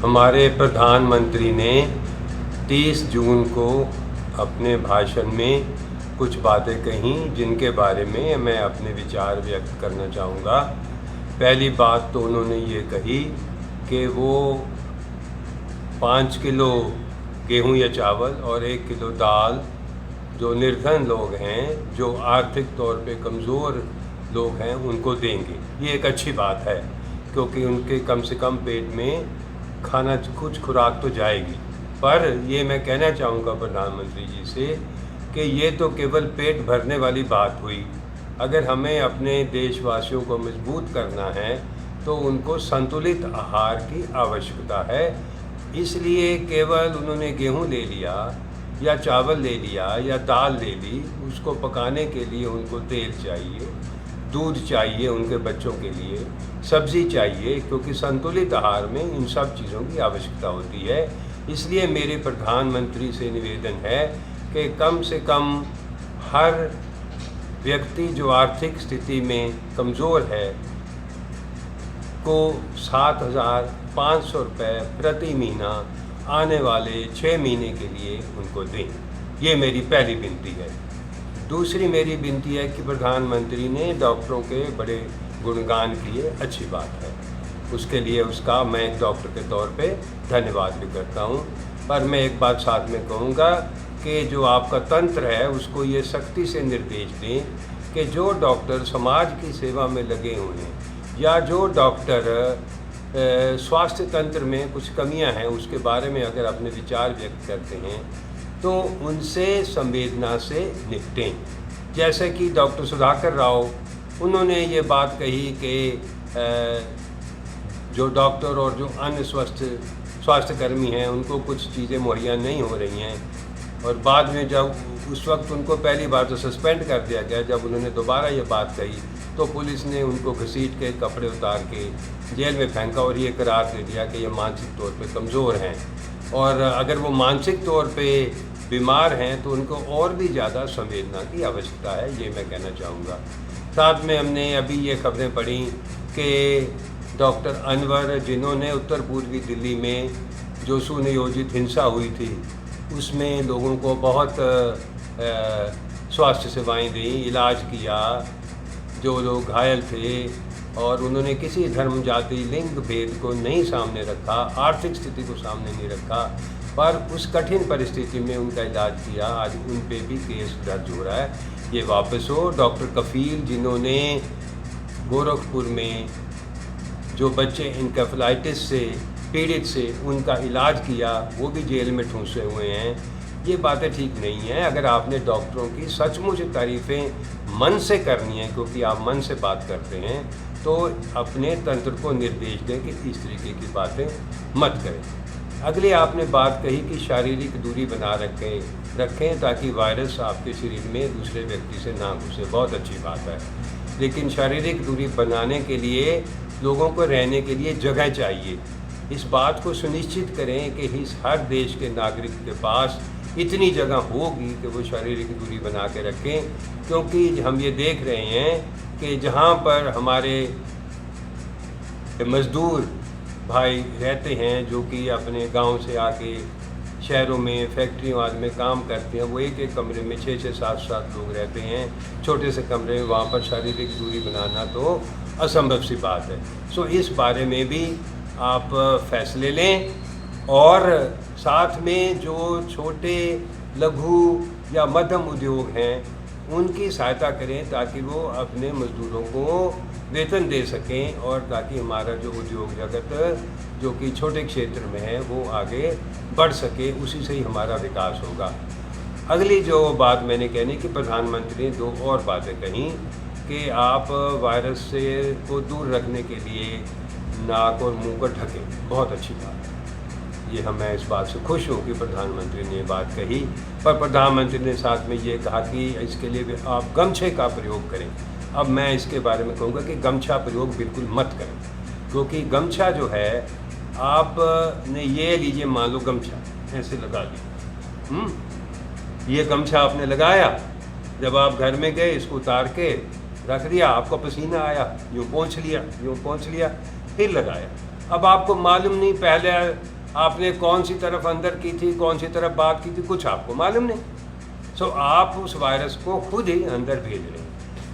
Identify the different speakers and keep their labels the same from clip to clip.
Speaker 1: हमारे प्रधानमंत्री ने 30 जून को अपने भाषण में कुछ बातें कहीं जिनके बारे में मैं अपने विचार व्यक्त करना चाहूँगा। पहली बात तो उन्होंने ये कही कि वो 5 किलो गेहूँ या चावल और 1 किलो दाल जो निर्धन लोग हैं, जो आर्थिक तौर पे कमज़ोर लोग हैं, उनको देंगे। ये एक अच्छी बात है क्योंकि उनके कम से कम पेट में खाना कुछ खुराक तो जाएगी। पर ये मैं कहना चाहूँगा प्रधानमंत्री जी से कि ये तो केवल पेट भरने वाली बात हुई। अगर हमें अपने देशवासियों को मजबूत करना है तो उनको संतुलित आहार की आवश्यकता है। इसलिए केवल उन्होंने गेहूँ ले लिया या चावल ले लिया या दाल ले ली, उसको पकाने के लिए उनको तेल चाहिए, दूध चाहिए उनके बच्चों के लिए, सब्ज़ी चाहिए, क्योंकि संतुलित आहार में इन सब चीज़ों की आवश्यकता होती है। इसलिए मेरे प्रधानमंत्री से निवेदन है कि कम से कम हर व्यक्ति जो आर्थिक स्थिति में कमज़ोर है को 7,500 रुपये प्रति महीना आने वाले 6 महीने के लिए उनको दें। ये मेरी पहली विनती है। दूसरी मेरी विनती है कि प्रधानमंत्री ने डॉक्टरों के बड़े गुणगान किए, अच्छी बात है, उसके लिए उसका मैं एक डॉक्टर के तौर पे धन्यवाद भी करता हूँ। पर मैं एक बात साथ में कहूँगा कि जो आपका तंत्र है उसको ये सख्ती से निर्देश दें कि जो डॉक्टर समाज की सेवा में लगे हुए हैं या जो डॉक्टर स्वास्थ्य तंत्र में कुछ कमियां हैं उसके बारे में अगर अपने विचार व्यक्त करते हैं तो उनसे संवेदना से निपटें। जैसे कि डॉक्टर सुधाकर राव, उन्होंने ये बात कही कि जो डॉक्टर और जो अन्य स्वास्थ्यकर्मी हैं उनको कुछ चीज़ें मुहैया नहीं हो रही हैं, और बाद में जब उस वक्त उनको पहली बार तो सस्पेंड कर दिया गया। जब उन्होंने दोबारा ये बात कही तो पुलिस ने उनको घसीट के कपड़े उतार के जेल में फेंका और ये करार दे दिया कि ये मानसिक तौर पे कमज़ोर हैं, और अगर वो मानसिक तौर पे बीमार हैं तो उनको और भी ज़्यादा संवेदना की आवश्यकता है, ये मैं कहना चाहूँगा। साथ में हमने अभी ये खबरें पढ़ी कि डॉक्टर अनवर, जिन्होंने उत्तर पूर्वी दिल्ली में जो सुनियोजित हिंसा हुई थी उसमें लोगों को बहुत स्वास्थ्य सेवाएं दी, इलाज किया, जो लोग घायल थे, और उन्होंने किसी धर्म, जाति, लिंग भेद को नहीं सामने रखा, आर्थिक स्थिति को सामने नहीं रखा, पर उस कठिन परिस्थिति में उनका इलाज किया। आज उन पे भी केस दर्ज हो रहा है, ये वापस हो। डॉक्टर कफील, जिन्होंने गोरखपुर में जो बच्चे इंकेफेलाइटिस से पीड़ित से उनका इलाज किया, वो भी जेल में ठूंसे हुए हैं। ये बातें ठीक नहीं हैं। अगर आपने डॉक्टरों की सचमुच तारीफ़ें मन से करनी है, क्योंकि आप मन से बात करते हैं, तो अपने तंत्र को निर्देश दें कि इस तरीके की बातें मत करें। अगली आपने बात कही कि शारीरिक दूरी बना रखें ताकि वायरस आपके शरीर में दूसरे व्यक्ति से ना घुसे। बहुत अच्छी बात है, लेकिन शारीरिक दूरी बनाने के लिए लोगों को रहने के लिए जगह चाहिए। इस बात को सुनिश्चित करें कि इस हर देश के नागरिक के पास इतनी जगह होगी कि वो शारीरिक दूरी बना के रखें, क्योंकि हम ये देख रहे हैं कि जहाँ पर हमारे मज़दूर भाई रहते हैं जो कि अपने गांव से आके शहरों में, फैक्ट्रियों आदि में काम करते हैं, वो एक एक कमरे में 6-6, 7-7 लोग रहते हैं, छोटे से कमरे में। वहाँ पर शारीरिक दूरी बनाना तो असंभव सी बात है। सो इस बारे में भी आप फैसले लें, और साथ में जो छोटे, लघु या मध्यम उद्योग हैं उनकी सहायता करें ताकि वो अपने मज़दूरों को वेतन दे सकें, और ताकि हमारा जो उद्योग जगत जो कि छोटे क्षेत्र में है वो आगे बढ़ सके, उसी से ही हमारा विकास होगा। अगली जो बात मैंने कहनी कि प्रधानमंत्री ने 2 और बातें कहीं कि आप वायरस से को दूर रखने के लिए नाक और मुंह को ढकें। बहुत अच्छी बात है ये। मैं इस बात से खुश हूँ कि प्रधानमंत्री ने ये बात कही, पर प्रधानमंत्री ने साथ में ये कहा कि इसके लिए भी आप गमछे का प्रयोग करें। अब मैं इसके बारे में कहूँगा कि गमछा प्रयोग बिल्कुल मत करें, क्योंकि गमछा जो है, आपने ये लीजिए, मान लो गमछा ऐसे लगा लिया, ये गमछा आपने लगाया, जब आप घर में गए इसको उतार के रख दिया, आपको पसीना आया, यूँ पोंछ लिया, फिर लगाया। अब आपको मालूम नहीं पहले आपने कौन सी तरफ अंदर की थी, कौन सी तरफ बात की थी, कुछ आपको मालूम नहीं। सो आप उस वायरस को खुद ही अंदर भेज रहे हैं।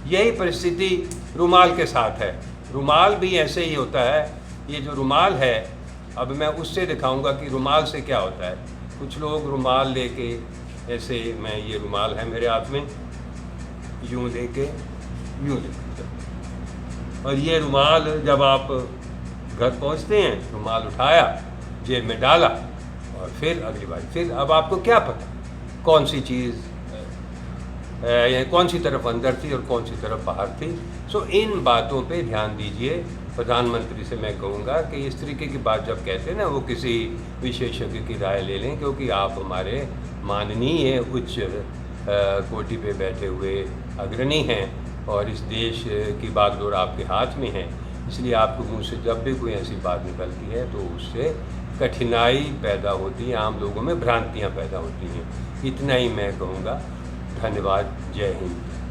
Speaker 1: यही परिस्थिति रुमाल के साथ है। रुमाल भी ऐसे ही होता है। ये जो रुमाल है, अब मैं उससे दिखाऊंगा कि रुमाल से क्या होता है। कुछ लोग रुमाल लेके ऐसे, मैं ये रुमाल है मेरे हाथ में, यूँ लेके यूँ लेके, और ये रुमाल जब आप घर पहुंचते हैं, रुमाल उठाया, जेब में डाला और फिर अगली बार फिर, अब आपको क्या पता कौन सी चीज़ कौन सी तरफ अंदर थी और कौन सी तरफ बाहर थी। सो इन बातों पे ध्यान दीजिए। प्रधानमंत्री से मैं कहूँगा कि इस तरीके की बात जब कहते हैं ना, वो किसी विशेषज्ञ की राय ले लें, क्योंकि आप हमारे माननीय उच्च कोटि पे बैठे हुए अग्रणी हैं और इस देश की बागडोर आपके हाथ में है। इसलिए आपके मुंह से जब भी कोई ऐसी बात निकलती है तो उससे कठिनाई पैदा होती है, आम लोगों में भ्रांतियाँ पैदा होती हैं। इतना ही मैं कहूँगा। धन्यवाद। जय हिंद।